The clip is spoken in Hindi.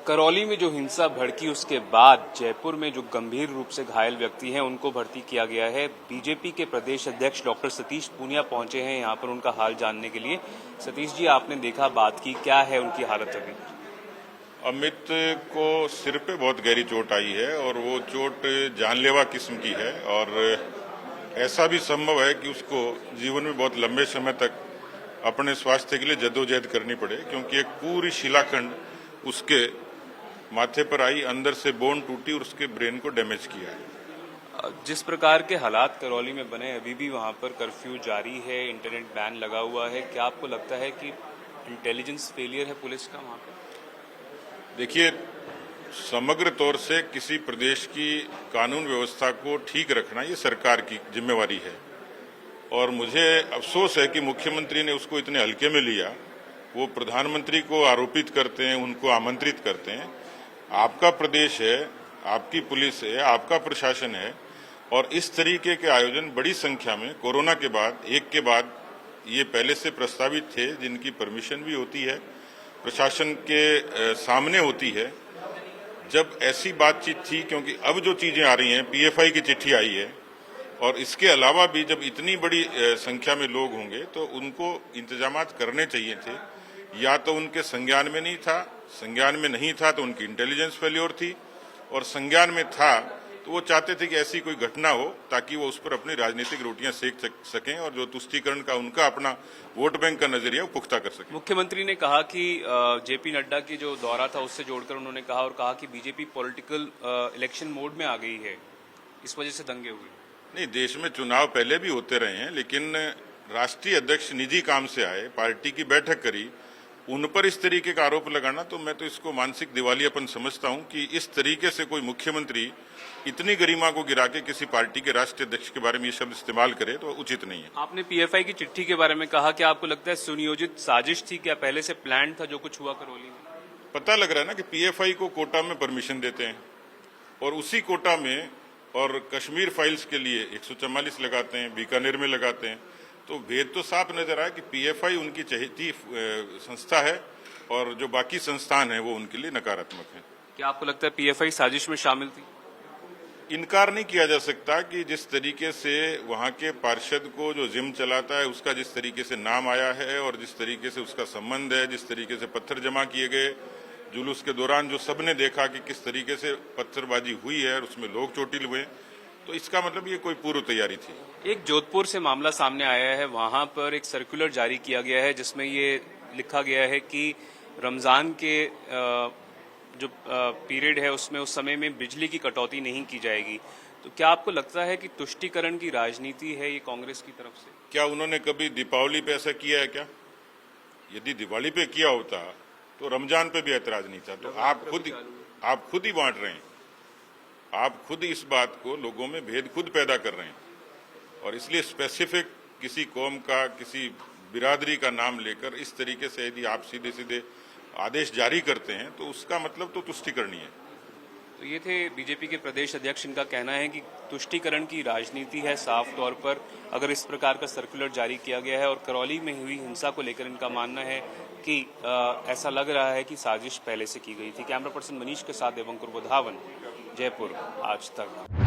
करौली में जो हिंसा भड़की उसके बाद जयपुर में जो गंभीर रूप से घायल व्यक्ति हैं उनको भर्ती किया गया है। बीजेपी के प्रदेश अध्यक्ष डॉक्टर सतीश पूनिया पहुंचे हैं यहां पर उनका हाल जानने के लिए। सतीश जी, आपने देखा, बात की, क्या है उनकी हालत अभी? अमित को सिर पे बहुत गहरी चोट आई है और वो चोट जानलेवा किस्म की है और ऐसा भी संभव है कि उसको जीवन में बहुत लंबे समय तक अपने स्वास्थ्य के लिए जद्दोजहद करनी पड़े, क्योंकि एक पूरी शिलाखंड उसके माथे पर आई, अंदर से बोन टूटी और उसके ब्रेन को डैमेज किया है। जिस प्रकार के हालात करौली में बने, अभी भी वहां पर कर्फ्यू जारी है, इंटरनेट बैन लगा हुआ है, क्या आपको लगता है कि इंटेलिजेंस फेलियर है पुलिस का वहां पर? देखिए, समग्र तौर से किसी प्रदेश की कानून व्यवस्था को ठीक रखना ये सरकार की जिम्मेवारी है और मुझे अफसोस है कि मुख्यमंत्री ने उसको इतने हल्के में लिया। वो प्रधानमंत्री को आरोपित करते हैं, उनको आमंत्रित करते हैं। आपका प्रदेश है, आपकी पुलिस है, आपका प्रशासन है और इस तरीके के आयोजन बड़ी संख्या में कोरोना के बाद एक के बाद ये पहले से प्रस्तावित थे, जिनकी परमिशन भी होती है, प्रशासन के सामने होती है। जब ऐसी बातचीत थी, क्योंकि अब जो चीजें आ रही हैं, पीएफआई की चिट्ठी आई है और इसके अलावा भी जब इतनी बड़ी संख्या में लोग होंगे तो उनको इंतजामात करने चाहिए थे। या तो उनके संज्ञान में नहीं था, संज्ञान में नहीं था तो उनकी इंटेलिजेंस फेल्योर थी, और संज्ञान में था तो वो चाहते थे कि ऐसी कोई घटना हो ताकि वो उस पर अपनी राजनीतिक रोटियां सेक सकें और जो तुष्टीकरण का उनका अपना वोट बैंक का नजरिया वो पुख्ता कर सकें। मुख्यमंत्री ने कहा कि जेपी नड्डा की जो दौरा था उससे जोड़कर उन्होंने कहा और कहा कि बीजेपी पॉलिटिकल इलेक्शन मोड में आ गई है, इस वजह से दंगे हुए। नहीं, देश में चुनाव पहले भी होते रहे हैं, लेकिन राष्ट्रीय अध्यक्ष निजी काम से आए, पार्टी की बैठक करी, उन पर इस तरीके का आरोप लगाना, तो मैं तो इसको मानसिक दिवालियापन समझता हूं कि इस तरीके से कोई मुख्यमंत्री इतनी गरिमा को गिरा के किसी पार्टी के राष्ट्रीय अध्यक्ष के बारे में ये शब्द इस्तेमाल करे तो उचित नहीं है। आपने पीएफआई की चिट्ठी के बारे में कहा, क्या आपको लगता है सुनियोजित साजिश थी? क्या पहले से प्लान था जो कुछ हुआ करौली में? पता लग रहा है ना कि पीएफआई को कोटा में परमिशन देते हैं और उसी कोटा में और कश्मीर फाइल्स के लिए 144 लगाते हैं, बीकानेर में लगाते हैं, तो भेद तो साफ नजर आया कि पीएफआई उनकी चहेती संस्था है और जो बाकी संस्थान है वो उनके लिए नकारात्मक है। क्या आपको लगता है पीएफआई साजिश में शामिल थी? इनकार नहीं किया जा सकता कि जिस तरीके से वहां के पार्षद को जो जिम चलाता है उसका जिस तरीके से नाम आया है और जिस तरीके से उसका संबंध है, जिस तरीके से पत्थर जमा किए गए जुलूस के दौरान, जो सबने देखा कि किस तरीके से पत्थरबाजी हुई है और उसमें लोग चोटिल हुए, तो इसका मतलब ये कोई पूर्व तैयारी थी। एक जोधपुर से मामला सामने आया है, वहां पर एक सर्कुलर जारी किया गया है जिसमें ये लिखा गया है कि रमजान के जो पीरियड है उसमें उस समय में बिजली की कटौती नहीं की जाएगी। तो क्या आपको लगता है कि तुष्टीकरण की राजनीति है ये कांग्रेस की तरफ से? क्या उन्होंने कभी दीपावली पे ऐसा किया है क्या? यदि दिवाली पे किया होता तो रमजान पे भी ऐतराज नहीं था। तो आप खुद ही बांट रहे हैं, आप खुद इस बात को लोगों में भेद खुद पैदा कर रहे हैं और इसलिए स्पेसिफिक किसी कौम का, किसी बिरादरी का नाम लेकर इस तरीके से यदि आप सीधे सीधे आदेश जारी करते हैं तो उसका मतलब तो तुष्टीकरणी है। तो ये थे बीजेपी के प्रदेश अध्यक्ष, इनका कहना है कि तुष्टीकरण की राजनीति है साफ तौर पर अगर इस प्रकार का सर्कुलर जारी किया गया है। और करौली में हुई हिंसा को लेकर इनका मानना है कि ऐसा लग रहा है कि साजिश पहले से की गई थी। कैमरा पर्सन मनीष के साथ देवंकुर बुधावन, जयपुर, आज तक।